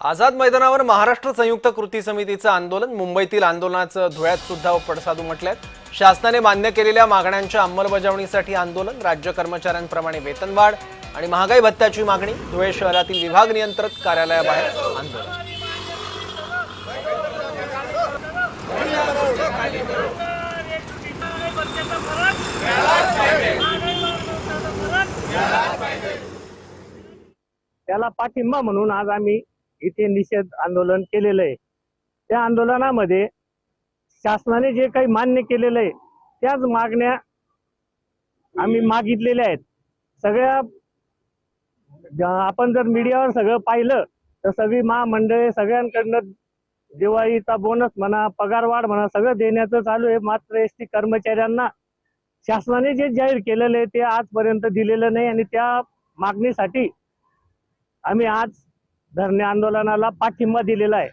आझाद मैदानावर महाराष्ट्र संयुक्त कृती समितीचं आंदोलन। मुंबईतील आंदोलनाचं धुळ्यात सुद्धा पडसाद उमटल्यात। शासनाने मान्य केलेल्या मागण्यांच्या अंमलबजावणीसाठी आंदोलन। राज्य कर्मचाऱ्यांप्रमाणे वेतनवाढ आणि महागाई भत्त्याची मागणी। धुळे शहरातील विभाग नियंत्रक कार्यालयाबाहेर आंदोलन। त्याला पाठिंबा म्हणून आज आम्ही इथे निषेध आंदोलन केलेलं आहे। त्या आंदोलनामध्ये शासनाने जे काही मान्य केलेलं आहे त्याच मागण्या आम्ही मागितलेल्या आहेत। सगळ्या आपण जर मीडियावर सगळं पाहिलं तर सगळी महामंडळे सगळ्यांकडनं दिवाळीचा बोनस म्हणा, पगारवाढ म्हणा, सगळं देण्याचं चालू आहे। मात्र एसटी कर्मचाऱ्यांना शासनाने जे जाहीर केलेलं आहे ते आजपर्यंत दिलेलं नाही आणि त्या मागणीसाठी आम्ही आज धरणे आंदोलनाला पाठिंबा दिलेला आहे।